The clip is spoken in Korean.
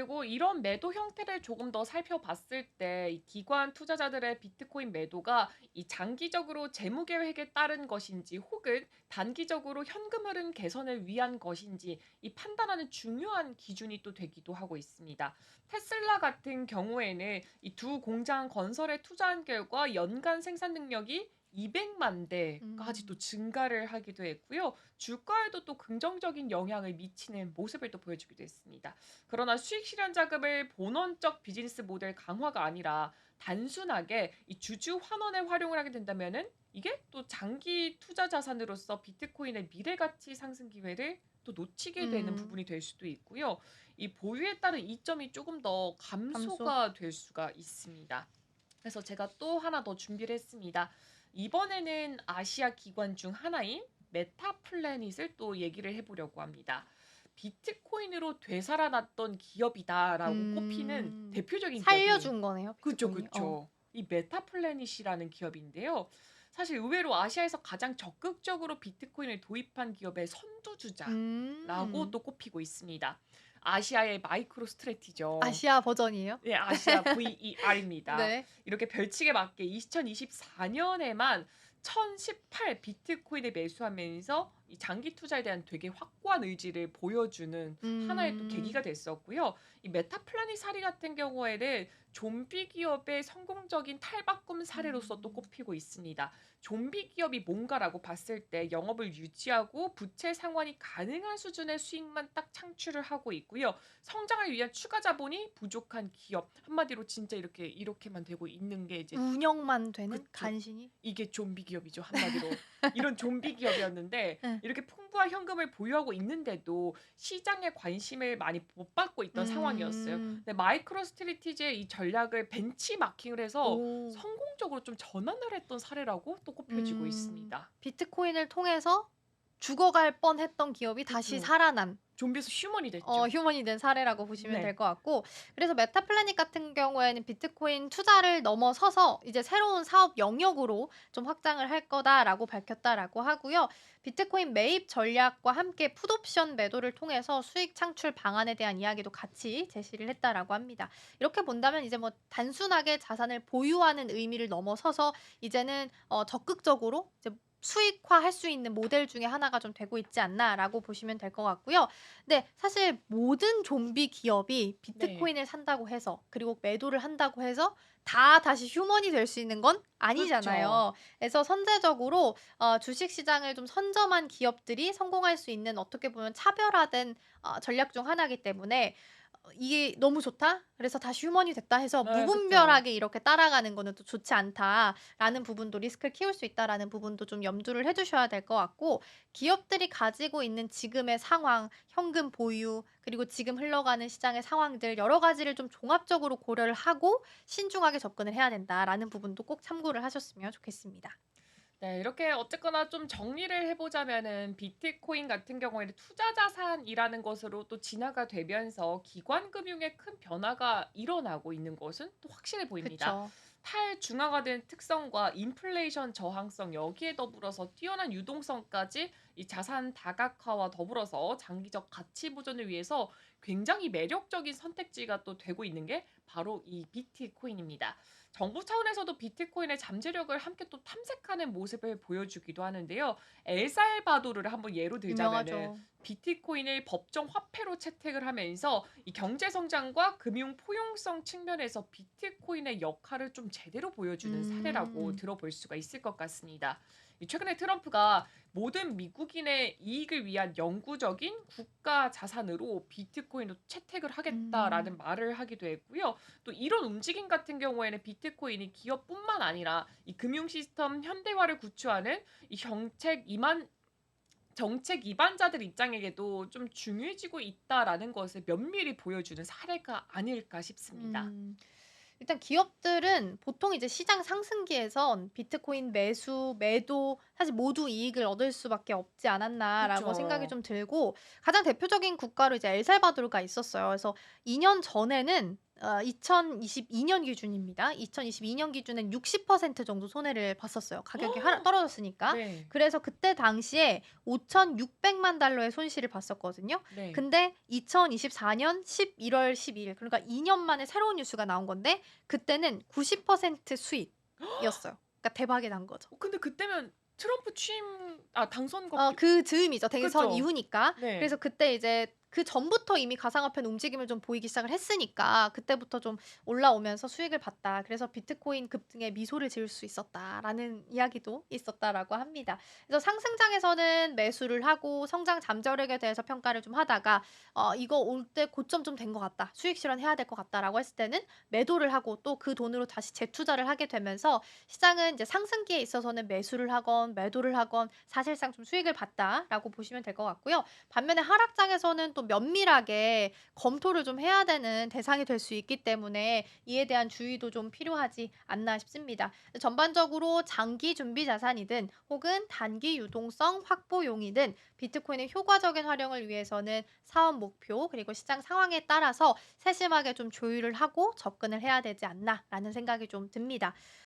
그리고 이런 매도 형태를 조금 더 살펴봤을 때 이 기관 투자자들의 비트코인 매도가 이 장기적으로 재무 계획에 따른 것인지 혹은 단기적으로 현금 흐름 개선을 위한 것인지 이 판단하는 중요한 기준이 또 되기도 하고 있습니다. 테슬라 같은 경우에는 이 두 공장 건설에 투자한 결과 연간 생산 능력이 200만 대까지 또 음. 증가를 하기도 했고요. 주가에도 또 긍정적인 영향을 미치는 모습을 또 보여주기도 했습니다. 그러나 수익 실현 자금을 본원적 비즈니스 모델 강화가 아니라 단순하게 이 주주 환원에 활용을 하게 된다면은 이게 또 장기 투자 자산으로서 비트코인의 미래 가치 상승 기회를 또 놓치게 되는 음. 부분이 될 수도 있고요. 이 보유에 따른 이점이 조금 더 감소. 감소가 될 수가 있습니다. 그래서 제가 또 하나 더 준비를 했습니다. 이번에는 아시아 기관 중 하나인 메타플래닛을 또 얘기를 해보려고 합니다. 비트코인으로 되살아났던 기업이다라고 꼽히는 음. 대표적인 기업이 살려준 거네요, 그쵸, 비트코인이. 그쵸. 이 메타플래닛이라는 기업인데요. 사실 의외로 아시아에서 가장 적극적으로 비트코인을 도입한 기업의 선두주자라고 음. 또 꼽히고 있습니다. 아시아의 마이크로 스트래티죠. 아시아 버전이에요? 네, 아시아 VER입니다. 네. 이렇게 별칭에 맞게 2024년에만 1018 비트코인을 매수하면서 이 장기 투자에 대한 되게 확고한 의지를 보여주는 하나의 또 계기가 음. 됐었고요. 이 메타플래닛 사례 같은 경우에는 좀비 기업의 성공적인 탈바꿈 사례로서 또 음. 꼽히고 있습니다. 좀비 기업이 뭔가라고 봤을 때 영업을 유지하고 부채 상환이 가능한 수준의 수익만 딱 창출을 하고 있고요. 성장을 위한 추가 자본이 부족한 기업. 한마디로 진짜 이렇게만 되고 있는 게 이제 운영만 되는 그쵸. 간신히? 이게 좀비 기업이죠, 한마디로. 이런 좀비 기업이었는데 예. 이렇게 풍부한 현금을 보유하고 있는데도 시장의 관심을 많이 못 받고 있던 상황이었어요. 음. 근데 마이크로 스트래티지의 이 전략을 벤치마킹을 해서 오. 성공적으로 좀 전환을 했던 사례라고 또 꼽혀지고 있습니다. 비트코인을 통해서 죽어갈 뻔했던 기업이 다시 그쵸. 살아난 좀비에서 휴먼이 됐죠. 휴먼이 된 사례라고 보시면 될 네. 것 같고, 그래서 메타플래닛 같은 경우에는 비트코인 투자를 넘어서서 이제 새로운 사업 영역으로 좀 확장을 할 거다라고 밝혔다라고 하고요. 비트코인 매입 전략과 함께 풋옵션 매도를 통해서 수익 창출 방안에 대한 이야기도 같이 제시를 했다라고 합니다. 이렇게 본다면 이제 뭐 단순하게 자산을 보유하는 의미를 넘어서서 이제는 적극적으로 이제 수익화할 수 있는 모델 중에 하나가 좀 되고 있지 않나라고 보시면 될 것 같고요. 네. 사실 모든 좀비 기업이 네. 비트코인을 산다고 해서, 그리고 매도를 한다고 해서 다 다시 휴먼이 될 수 있는 건 그쵸. 아니잖아요. 그래서 선제적으로 주식 시장을 좀 선점한 기업들이 성공할 수 있는, 어떻게 보면 차별화된 전략 중 하나이기 때문에 이게 너무 좋다, 그래서 다시 휴먼이 됐다 해서 네, 그쵸. 무분별하게 이렇게 따라가는 거는 또 좋지 않다라는 부분도, 리스크를 키울 수 있다라는 부분도 좀 염두를 해 두셔야 될 것 같고, 기업들이 가지고 있는 지금의 상황, 현금 보유, 그리고 지금 흘러가는 시장의 상황들 여러 가지를 좀 종합적으로 고려를 하고 신중하게 접근을 해야 된다라는 부분도 꼭 참고를 하셨으면 좋겠습니다. 네, 이렇게 어쨌거나 좀 정리를 해보자면은 비트코인 같은 경우에는 투자 자산이라는 것으로 또 진화가 되면서 기관 금융에 큰 변화가 일어나고 있는 것은 또 확실해 보입니다. 그쵸. 탈중앙화된 특성과 인플레이션 저항성 여기에 더불어서 뛰어난 유동성까지 이 자산 다각화와 더불어서 장기적 가치 보존을 위해서 굉장히 매력적인 선택지가 또 되고 있는 게 바로 이 비트코인입니다. 정부 차원에서도 비트코인의 잠재력을 함께 또 탐색하는 모습을 보여주기도 하는데요. 엘살바도르를 한번 예로 들자면은 유명하죠. 비트코인을 법정 화폐로 채택을 하면서 이 경제 성장과 금융 포용성 측면에서 비트코인의 역할을 좀 제대로 보여주는 사례라고 음. 들어볼 수가 있을 것 같습니다. 최근에 트럼프가 모든 미국인의 이익을 위한 영구적인 국가 자산으로 비트코인을 채택을 하겠다라는 음. 말을 하기도 했고요. 또 이런 움직임 같은 경우에는 비트코인이 기업뿐만 아니라 이 금융 시스템 현대화를 구축하는 이 정책 이반자들 입장에게도 좀 중요해지고 있다라는 것을 면밀히 보여주는 사례가 아닐까 싶습니다. 음. 일단 기업들은 보통 이제 시장 상승기에선 비트코인 매수, 매도 사실 모두 이익을 얻을 수밖에 없지 않았나라고 생각이 그쵸. 좀 들고, 가장 대표적인 국가로 이제 엘살바도르가 있었어요. 그래서 2년 전에는 2022년 기준입니다. 2022년 기준엔 60% 정도 손해를 봤었어요. 가격이 떨어졌으니까. 네. 그래서 그때 당시에 5,600만 달러의 손실을 봤었거든요. 네. 근데 2024년 11월 12일, 그러니까 2년 만에 새로운 뉴스가 나온 건데 그때는 90% 수익이었어요. 그러니까 대박이 난 거죠. 근데 그때면 트럼프 당선거 그 즈음이죠. 대선 그죠? 이후니까. 네. 그래서 그때 이제 그전부터 이미 가상화폐는 움직임을 좀 보이기 시작을 했으니까 그때부터 좀 올라오면서 수익을 봤다. 그래서 비트코인 급등에 미소를 지을 수 있었다라는 이야기도 있었다라고 합니다. 그래서 상승장에서는 매수를 하고 성장 잠재력에 대해서 평가를 좀 하다가 이거 올 때 고점 좀 된 것 같다. 수익 실현해야 될 것 같다라고 했을 때는 매도를 하고 또 그 돈으로 다시 재투자를 하게 되면서 시장은 이제 상승기에 있어서는 매수를 하건 매도를 하건 사실상 좀 수익을 봤다라고 보시면 될 것 같고요. 반면에 하락장에서는 또 면밀하게 검토를 좀 해야 되는 대상이 될 수 있기 때문에 이에 대한 주의도 좀 필요하지 않나 싶습니다. 전반적으로 장기 준비 자산이든 혹은 단기 유동성 확보용이든 비트코인의 효과적인 활용을 위해서는 사업 목표 그리고 시장 상황에 따라서 세심하게 좀 조율을 하고 접근을 해야 되지 않나라는 생각이 좀 듭니다.